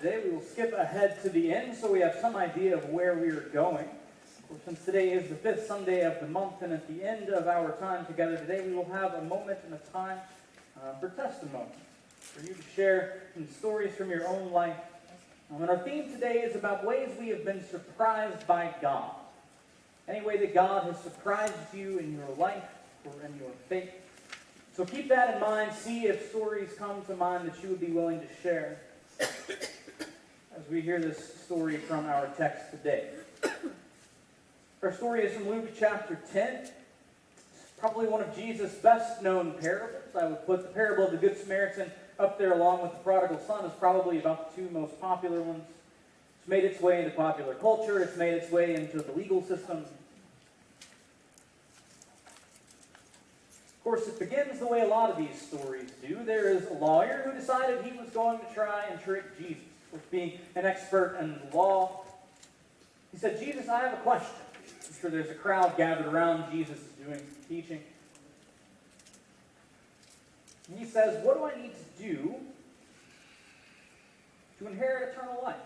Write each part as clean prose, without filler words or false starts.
today. We will skip ahead to the end so we have some idea of where we are going. Of course, since today is the fifth Sunday of the month, and at the end of our time together today, we will have a moment and a time for testimony, for you to share some stories from your own life. And our theme today is about ways we have been surprised by God. Any way that God has surprised you in your life or in your faith. So keep that in mind. See if stories come to mind that you would be willing to share as we hear this story from our text today. Our story is from Luke chapter 10. It's probably one of Jesus' best known parables. I would put the parable of the Good Samaritan up there along with the prodigal son as probably about the two most popular ones. It's made its way into popular culture. It's made its way into the legal system. Of course, it begins the way a lot of these stories do. There is a lawyer who decided he was going to try and trick Jesus, with being an expert in the law. He said, "Jesus, I have a question." I'm sure there's a crowd gathered around Jesus doing teaching. And he says, "What do I need to do to inherit eternal life?"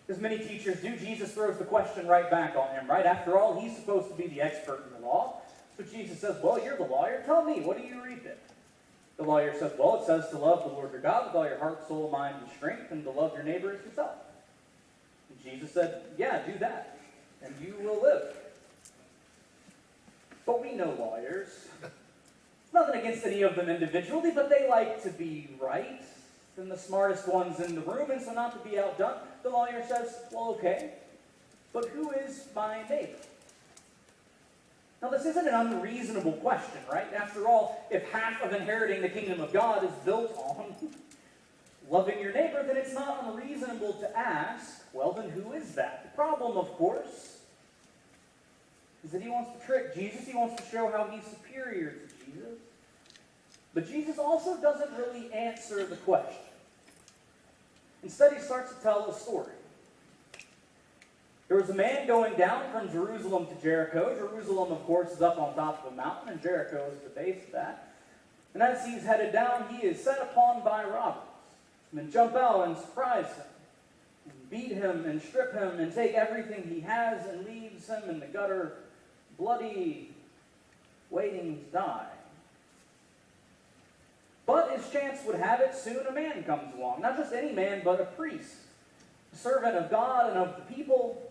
As many teachers do, Jesus throws the question right back on him, right? After all, he's supposed to be the expert in the law. So Jesus says, "Well, you're the lawyer. Tell me, what do you read there?" The lawyer says, "Well, it says to love the Lord your God with all your heart, soul, mind, and strength, and to love your neighbor as yourself." And Jesus said, "Yeah, do that, and you will live." But we know lawyers. Nothing against any of them individually, but they like to be right and the smartest ones in the room, and so not to be outdone, the lawyer says, "Well, okay, but who is my neighbor?" Now, this isn't an unreasonable question, right? After all, if half of inheriting the kingdom of God is built on loving your neighbor, then it's not unreasonable to ask, well, then who is that? The problem, of course, is that he wants to trick Jesus. He wants to show how he's superior to Jesus. But Jesus also doesn't really answer the question. Instead, he starts to tell a story. There was a man going down from Jerusalem to Jericho. Jerusalem, of course, is up on top of a mountain, and Jericho is the base of that. And as he's headed down, he is set upon by robbers. And jump out and surprise him, and beat him and strip him, and take everything he has, and leaves him in the gutter, bloody, waiting to die. But as chance would have it, soon a man comes along. Not just any man, but a priest, a servant of God and of the people.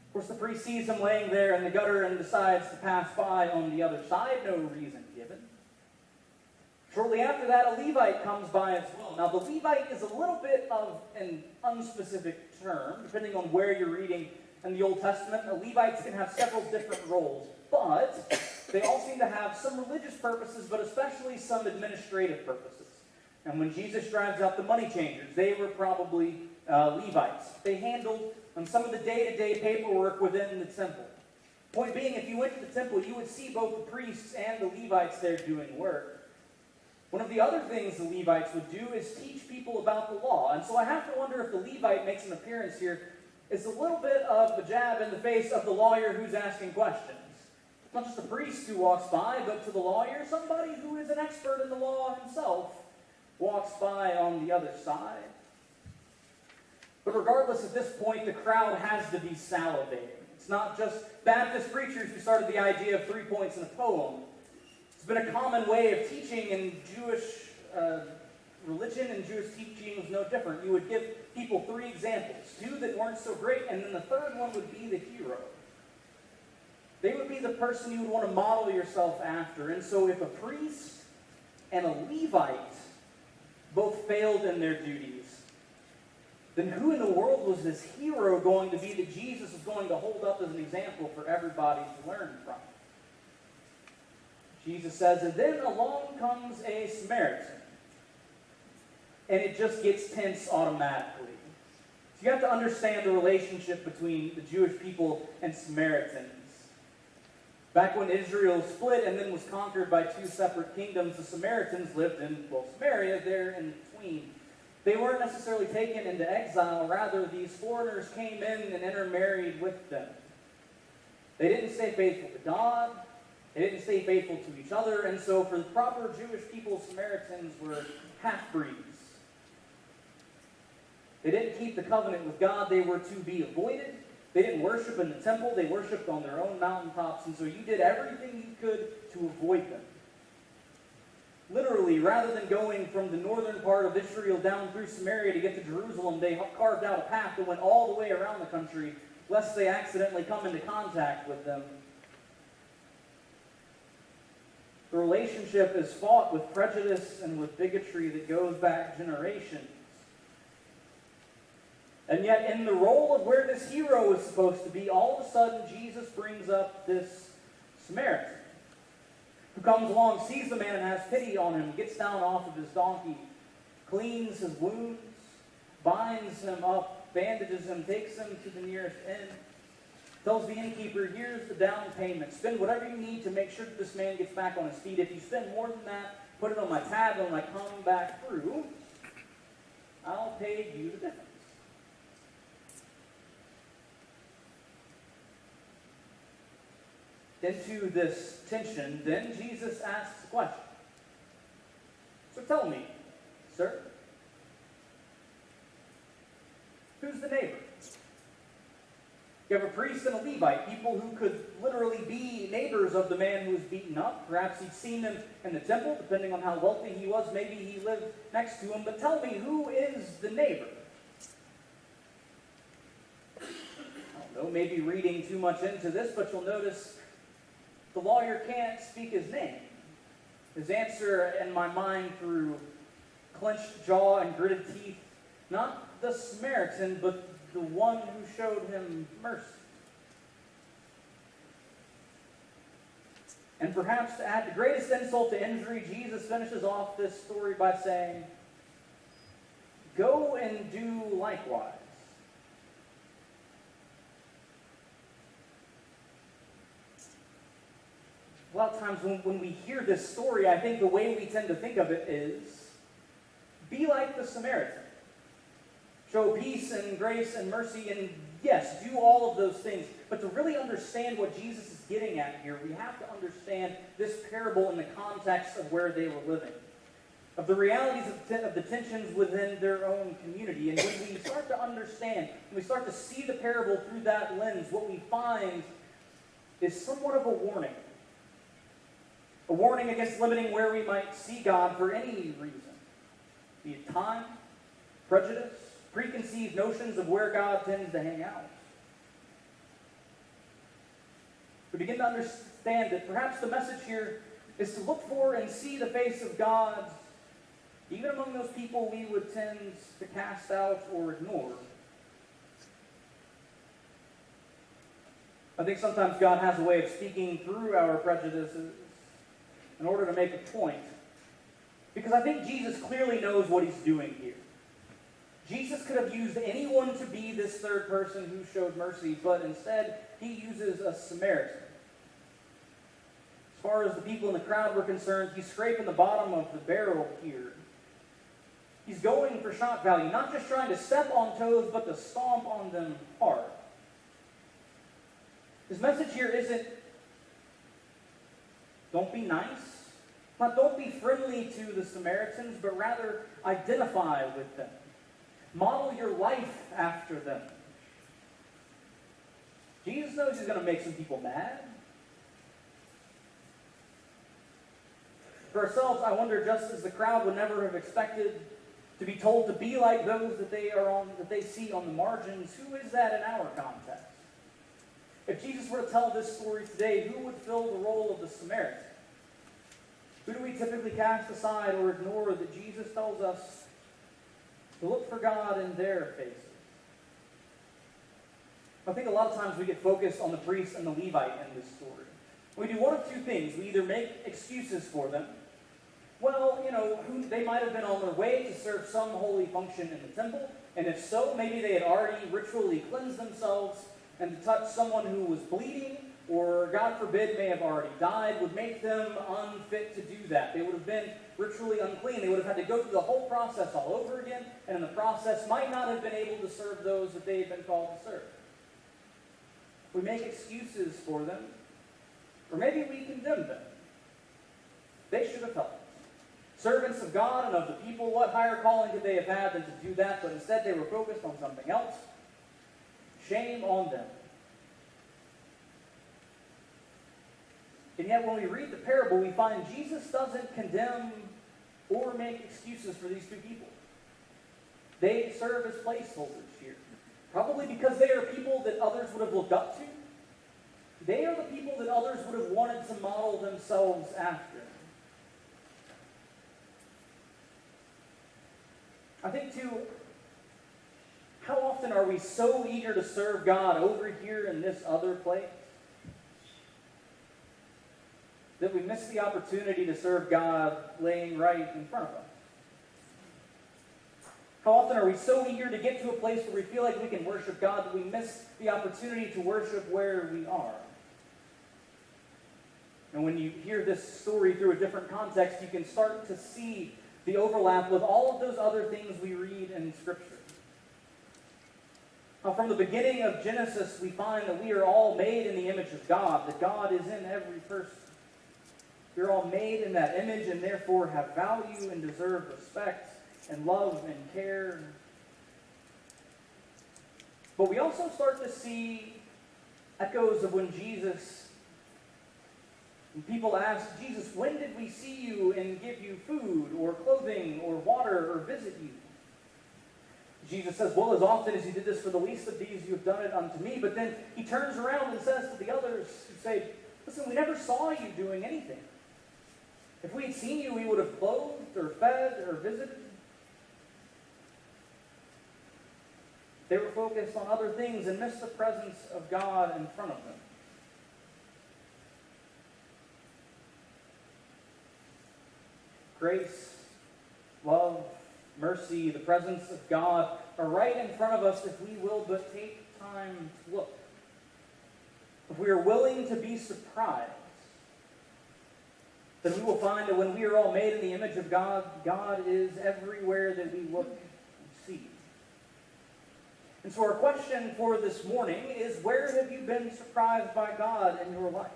Of course, the priest sees him laying there in the gutter and decides to pass by on the other side, no reason given. Shortly after that, a Levite comes by as well. Now, the Levite is a little bit of an unspecific term, depending on where you're reading in the Old Testament. The Levites can have several different roles, but they all seem to have some religious purposes, but especially some administrative purposes. And when Jesus drives out the money changers, they were probably Levites. They handled some of the day-to-day paperwork within the temple. Point being, if you went to the temple, you would see both the priests and the Levites there doing work. One of the other things the Levites would do is teach people about the law. And so I have to wonder if the Levite makes an appearance here is a little bit of a jab in the face of the lawyer who's asking questions. Not just a priest who walks by, but to the lawyer, somebody who is an expert in the law himself walks by on the other side. But regardless, at this point, the crowd has to be salivating. It's not just Baptist preachers who started the idea of 3 points in a poem. It's been a common way of teaching in Jewish religion, and Jewish teaching was no different. You would give people 3 examples, 2 that weren't so great, and then the third one would be the hero. They would be the person you would want to model yourself after. And so if a priest and a Levite both failed in their duties, then who in the world was this hero going to be that Jesus was going to hold up as an example for everybody to learn from? Jesus says, "And then along comes a Samaritan." And it just gets tense automatically. So you have to understand the relationship between the Jewish people and Samaritans. Back when Israel split and then was conquered by 2 separate kingdoms, the Samaritans lived in, Samaria, there in between. They weren't necessarily taken into exile. Rather, these foreigners came in and intermarried with them. They didn't stay faithful to God. They didn't stay faithful to each other. And so for the proper Jewish people, Samaritans were half-breeds. They didn't keep the covenant with God. They were to be avoided. They didn't worship in the temple. They worshiped on their own mountaintops. And so you did everything you could to avoid them. Literally, rather than going from the northern part of Israel down through Samaria to get to Jerusalem, they carved out a path that went all the way around the country, lest they accidentally come into contact with them. The relationship is fought with prejudice and with bigotry that goes back generations. And yet, in the role of where this hero is supposed to be, all of a sudden, Jesus brings up this Samaritan, who comes along, sees the man, and has pity on him, gets down off of his donkey, cleans his wounds, binds him up, bandages him, takes him to the nearest inn, tells the innkeeper, here's the down payment. Spend whatever you need to make sure that this man gets back on his feet. If you spend more than that, put it on my tab, and when I come back through, I'll pay you the difference. Into this tension, then Jesus asks a question. So tell me, sir, who's the neighbor? You have a priest and a Levite, people who could literally be neighbors of the man who was beaten up. Perhaps he'd seen him in the temple, depending on how wealthy he was. Maybe he lived next to him. But tell me, who is the neighbor? I don't know, maybe reading too much into this, but you'll notice the lawyer can't speak his name. His answer in my mind through clenched jaw and gritted teeth, not the Samaritan, but the one who showed him mercy. And perhaps to add the greatest insult to injury, Jesus finishes off this story by saying, go and do likewise. A lot of times when we hear this story, I think the way we tend to think of it is, be like the Samaritan. Show peace and grace and mercy, and yes, do all of those things. But to really understand what Jesus is getting at here, we have to understand this parable in the context of where they were living, of the realities of the tensions within their own community. And when we start to understand, when we start to see the parable through that lens, what we find is somewhat of a warning. A warning against limiting where we might see God for any reason, be it time, prejudice, preconceived notions of where God tends to hang out. We begin to understand that perhaps the message here is to look for and see the face of God, even among those people we would tend to cast out or ignore. I think sometimes God has a way of speaking through our prejudices in order to make a point. Because I think Jesus clearly knows what he's doing here. Jesus could have used anyone to be this third person who showed mercy, but instead he uses a Samaritan. As far as the people in the crowd were concerned, he's scraping the bottom of the barrel here. He's going for shock value, not just trying to step on toes, but to stomp on them hard. His message here isn't, don't be nice. Not don't be friendly to the Samaritans, but rather identify with them. Model your life after them. Jesus knows he's going to make some people mad. For ourselves, I wonder, just as the crowd would never have expected to be told to be like those that they see on the margins, who is that in our context? If Jesus were to tell this story today, who would fill the role of the Samaritan? Who do we typically cast aside or ignore that Jesus tells us to look for God in their faces? I think a lot of times we get focused on the priest and the Levite in this story. We do one of two things. We either make excuses for them. Well, they might have been on their way to serve some holy function in the temple, and if so, maybe they had already ritually cleansed themselves, and to touch someone who was bleeding, or God forbid may have already died, would make them unfit to do that. They would have been ritually unclean. They would have had to go through the whole process all over again, and in the process might not have been able to serve those that they had been called to serve. We make excuses for them, or maybe we condemn them. They should have helped us. servants of God and of the people. What higher calling could they have had than to do that? But instead they were focused on something else. Shame on them. And yet when we read the parable, we find Jesus doesn't condemn or make excuses for these two people. They serve as placeholders here. Probably because they are people that others would have looked up to. They are the people that others would have wanted to model themselves after. I think, too, how often are we so eager to serve God over here in this other place that we miss the opportunity to serve God laying right in front of us? How often are we so eager to get to a place where we feel like we can worship God that we miss the opportunity to worship where we are? And when you hear this story through a different context, you can start to see the overlap with all of those other things we read in Scripture. Now, from the beginning of Genesis, we find that we are all made in the image of God, that God is in every person. We're all made in that image and therefore have value and deserve respect and love and care. But we also start to see echoes of when people ask Jesus, when did we see you and give you food or clothing or water or visit you? Jesus says, well, as often as you did this for the least of these, you have done it unto me. But then he turns around and says to the others who say, listen, we never saw you doing anything. If we had seen you, we would have clothed or fed or visited. They were focused on other things and missed the presence of God in front of them. Grace, love, mercy, the presence of God are right in front of us if we will but take time to look. If we are willing to be surprised, then we will find that when we are all made in the image of God, God is everywhere that we look and see. And so our question for this morning is, where have you been surprised by God in your life?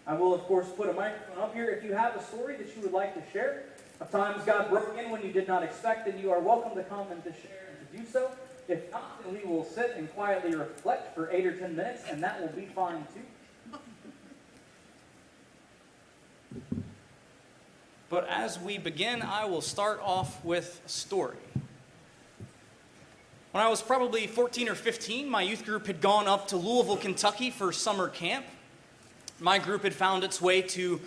I will, of course, put a microphone up here. If you have a story that you would like to share, of times God broke in when you did not expect, then you are welcome to come and to share and to do so. If not, then we will sit and quietly reflect for 8 or 10 minutes, and that will be fine too. But as we begin, I will start off with a story. When I was probably 14 or 15, my youth group had gone up to Louisville, Kentucky for summer camp. My group had found its way to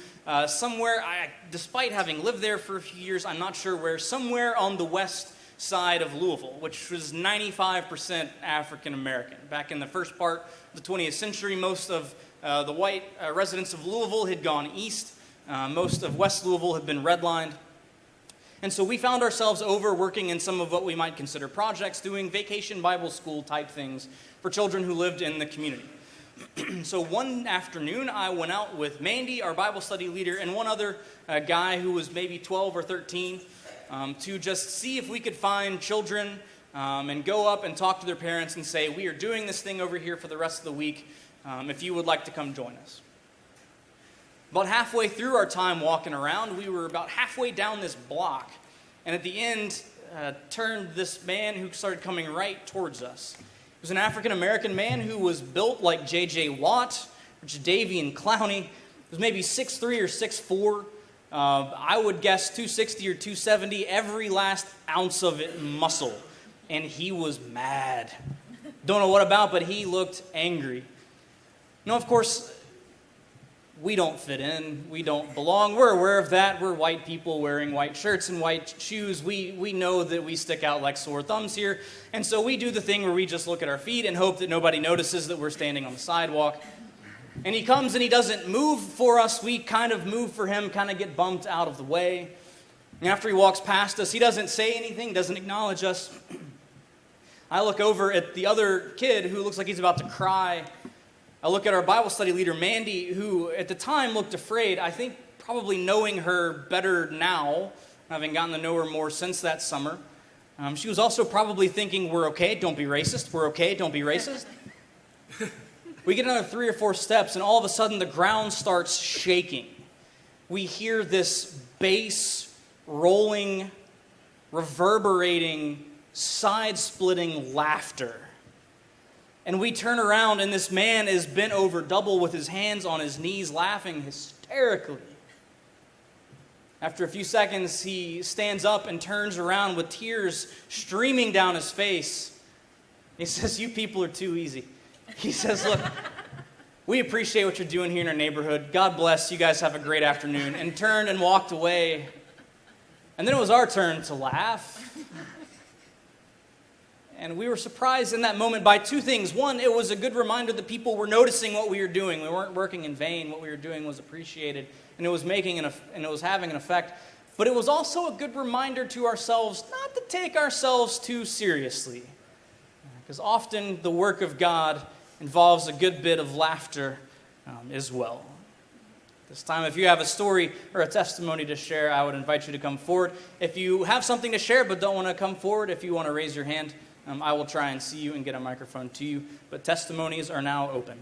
somewhere, despite having lived there for a few years, I'm not sure where, somewhere on the west side of Louisville, which was 95% African American. Back in the first part of the 20th century, most of the white residents of Louisville had gone east. Most of West Louisville had been redlined. And so we found ourselves over working in some of what we might consider projects, doing vacation Bible school type things for children who lived in the community. So one afternoon, I went out with Mandy, our Bible study leader, and one other guy who was maybe 12 or 13 to just see if we could find children and go up and talk to their parents and say, we are doing this thing over here for the rest of the week, if you would like to come join us. About halfway through our time walking around, we were about halfway down this block, and at the end, turned this man who started coming right towards us. He was an African-American man who was built like J.J. Watt, or Jadeveon Clowney. He was maybe 6'3 or 6'4. I would guess 260 or 270, every last ounce of it muscle. And he was mad. Don't know what about, but he looked angry. No, of course, we don't fit in. We don't belong. We're aware of that. We're white people wearing white shirts and white shoes. We know that we stick out like sore thumbs here. And so we do the thing where we just look at our feet and hope that nobody notices that we're standing on the sidewalk. And he comes and he doesn't move for us. We kind of move for him, kind of get bumped out of the way. And after he walks past us, he doesn't say anything, doesn't acknowledge us. I look over at the other kid who looks like he's about to cry. I look at our Bible study leader, Mandy, who at the time looked afraid. I think probably knowing her better now, having gotten to know her more since that summer. She was also probably thinking, we're okay, don't be racist. We're okay, don't be racist. We get another 3 or 4 steps, and all of a sudden the ground starts shaking. We hear this bass rolling, reverberating, side-splitting laughter. And we turn around, and this man is bent over double with his hands on his knees, laughing hysterically. After a few seconds, he stands up and turns around with tears streaming down his face. He says, "You people are too easy." He says, "Look, we appreciate what you're doing here in our neighborhood. God bless. You guys have a great afternoon." And turned and walked away. And then it was our turn to laugh. And we were surprised in that moment by two things. One, it was a good reminder that people were noticing what we were doing. We weren't working in vain. What we were doing was appreciated, and it was having an effect. But it was also a good reminder to ourselves not to take ourselves too seriously, because often the work of God involves a good bit of laughter as well. This time, if you have a story or a testimony to share, I would invite you to come forward. If you have something to share but don't want to come forward, if you want to raise your hand, I will try and see you and get a microphone to you. But testimonies are now open.